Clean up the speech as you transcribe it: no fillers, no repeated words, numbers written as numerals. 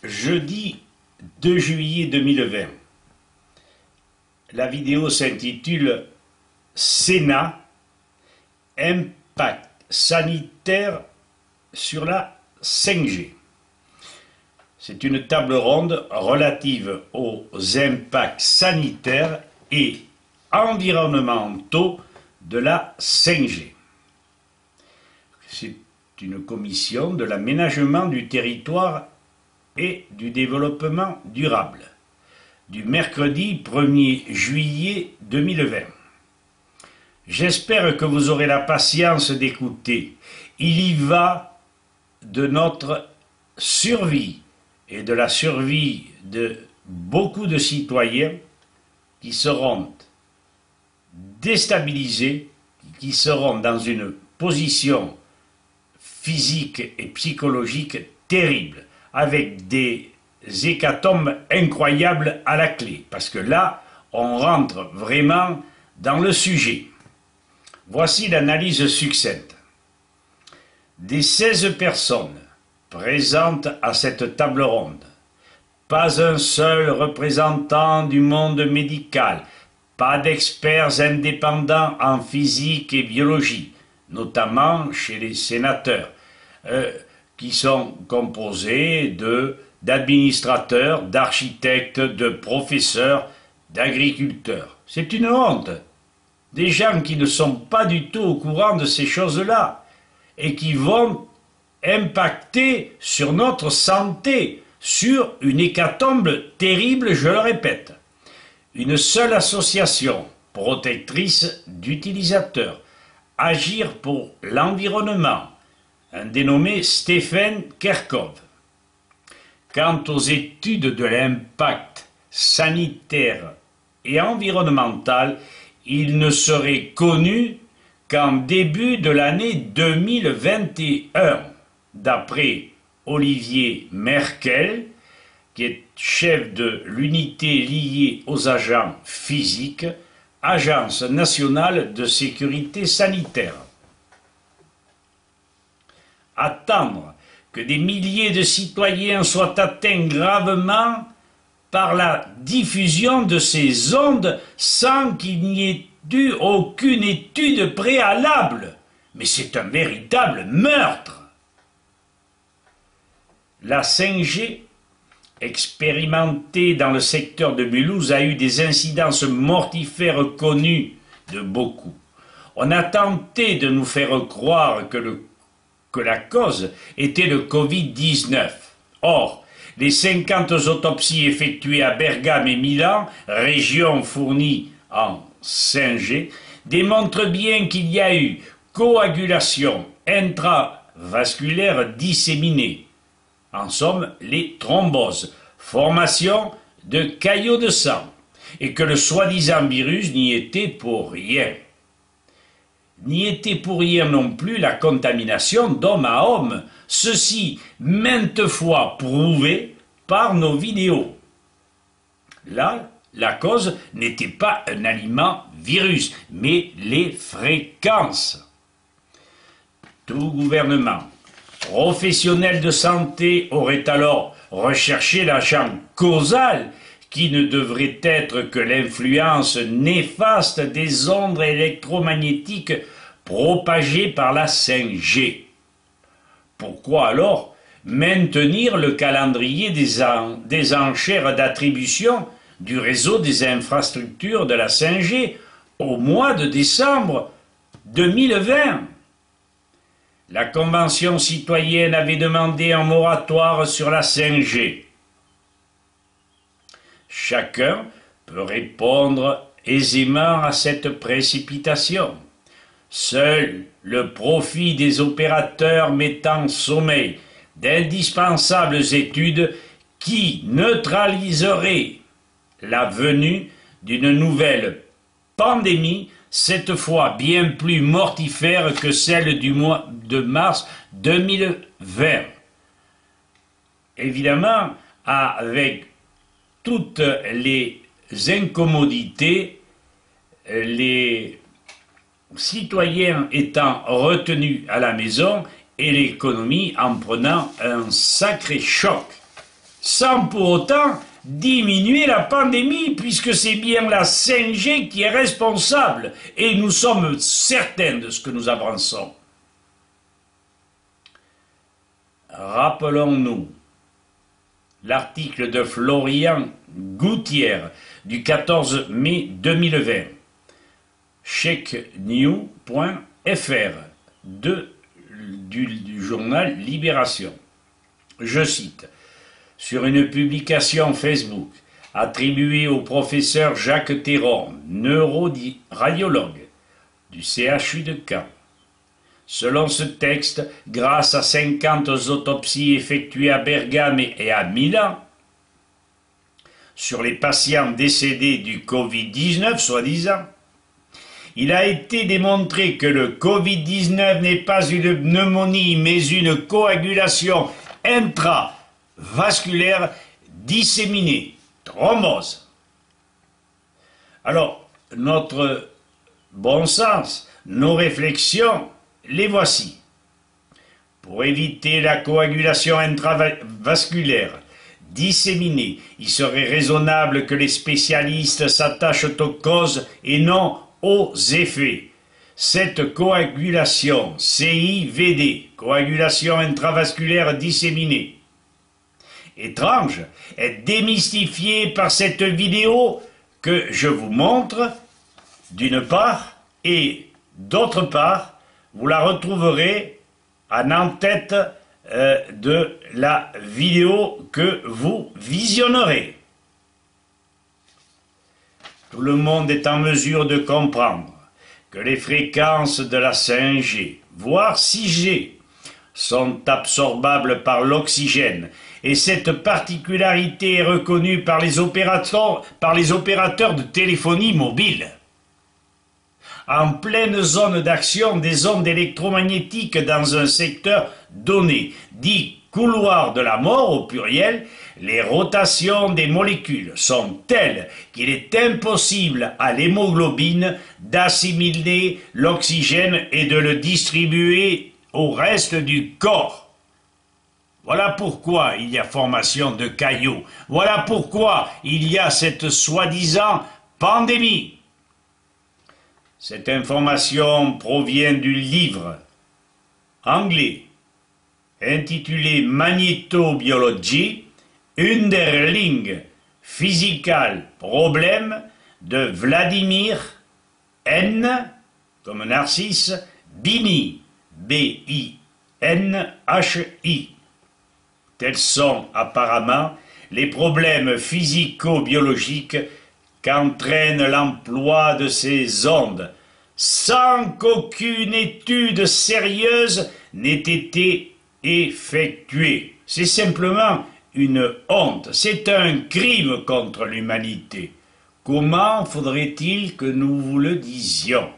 Jeudi 2 juillet 2020. La vidéo s'intitule Sénat, impact sanitaire sur la 5G. C'est une table ronde relative aux impacts sanitaires et environnementaux de la 5G. C'est une commission de l'aménagement du territoire et du développement durable du mercredi 1er juillet 2020. J'espère que vous aurez la patience d'écouter. Il y va de notre survie et de la survie de beaucoup de citoyens qui seront déstabilisés, qui seront dans une position physique et psychologique terrible, avec des hécatombes incroyables à la clé, parce que là, on rentre vraiment dans le sujet. Voici l'analyse succincte. Des 16 personnes présentes à cette table ronde, pas un seul représentant du monde médical, pas d'experts indépendants en physique et biologie, notamment chez les sénateurs, qui sont composés d'administrateurs, d'architectes, de professeurs, d'agriculteurs. C'est une honte. Des gens qui ne sont pas du tout au courant de ces choses-là et qui vont impacter sur notre santé, sur une hécatombe terrible, je le répète. Une seule association protectrice d'utilisateurs, Agir pour l'environnement, un dénommé Stephen Kerkhoff. Quant aux études de l'impact sanitaire et environnemental, il ne serait connu qu'en début de l'année 2021, d'après Olivier Merkel, qui est chef de l'unité liée aux agents physiques, Agence nationale de sécurité sanitaire. Attendre que des milliers de citoyens soient atteints gravement par la diffusion de ces ondes sans qu'il n'y ait eu aucune étude préalable. Mais c'est un véritable meurtre. La 5G, expérimentée dans le secteur de Mulhouse, a eu des incidences mortifères connues de beaucoup. On a tenté de nous faire croire que la cause était le Covid-19. Or, les 50 autopsies effectuées à Bergame et Milan, régions fournies en 5G, démontrent bien qu'il y a eu coagulation intravasculaire disséminée. En somme, les thromboses, formation de caillots de sang, et que le soi-disant virus n'y était pour rien. N'y était pour rien non plus la contamination d'homme à homme, ceci maintes fois prouvé par nos vidéos. Là, la cause n'était pas un aliment virus, mais les fréquences. Tout gouvernement, professionnel de santé aurait alors recherché l'agent causal qui ne devrait être que l'influence néfaste des ondes électromagnétiques propagées par la 5G. Pourquoi alors maintenir le calendrier des enchères d'attribution du réseau des infrastructures de la 5G au mois de décembre 2020 ? La Convention citoyenne avait demandé un moratoire sur la 5G. Chacun peut répondre aisément à cette précipitation. Seul le profit des opérateurs met en sommeil d'indispensables études qui neutraliseraient la venue d'une nouvelle pandémie, cette fois bien plus mortifère que celle du mois de mars 2020. Évidemment, avec toutes les incommodités, les citoyens étant retenus à la maison et l'économie en prenant un sacré choc. sans pour autant diminuer la pandémie, puisque c'est bien la 5G qui est responsable, et nous sommes certains de ce que nous avançons. Rappelons-nous l'article de Florian Gouttière du 14 mai 2020, checknew.fr du journal Libération. Je cite, sur une publication Facebook attribuée au professeur Jacques Théron, neuroradiologue du CHU de Caen. Selon ce texte, grâce à 50 autopsies effectuées à Bergame et à Milan, sur les patients décédés du Covid-19, soi-disant, il a été démontré que le Covid-19 n'est pas une pneumonie, mais une coagulation intravasculaire disséminée, thrombose. Alors, notre bon sens, nos réflexions, les voici. Pour éviter la coagulation intravasculaire disséminée, il serait raisonnable que les spécialistes s'attachent aux causes et non aux effets. Cette coagulation, CIVD, coagulation intravasculaire disséminée, étrange, est démystifiée par cette vidéo que je vous montre, d'une part, et d'autre part, vous la retrouverez en en-tête de la vidéo que vous visionnerez. Tout le monde est en mesure de comprendre que les fréquences de la 5G, voire 6G, sont absorbables par l'oxygène, et cette particularité est reconnue par les opérateurs de téléphonie mobile. En pleine zone d'action des ondes électromagnétiques dans un secteur donné, dit couloir de la mort au pluriel, les rotations des molécules sont telles qu'il est impossible à l'hémoglobine d'assimiler l'oxygène et de le distribuer au reste du corps. Voilà pourquoi il y a formation de caillots. Voilà pourquoi il y a cette soi-disant pandémie. Cette information provient du livre anglais intitulé Magnetobiology, Underlying Physical Problem de Vladimir N, comme Narcisse, Bini, B-I-N-H-I. Tels sont apparemment les problèmes physico-biologiques qu'entraîne l'emploi de ces ondes, sans qu'aucune étude sérieuse n'ait été effectuée. C'est simplement une honte, c'est un crime contre l'humanité. Comment faudrait-il que nous vous le disions ?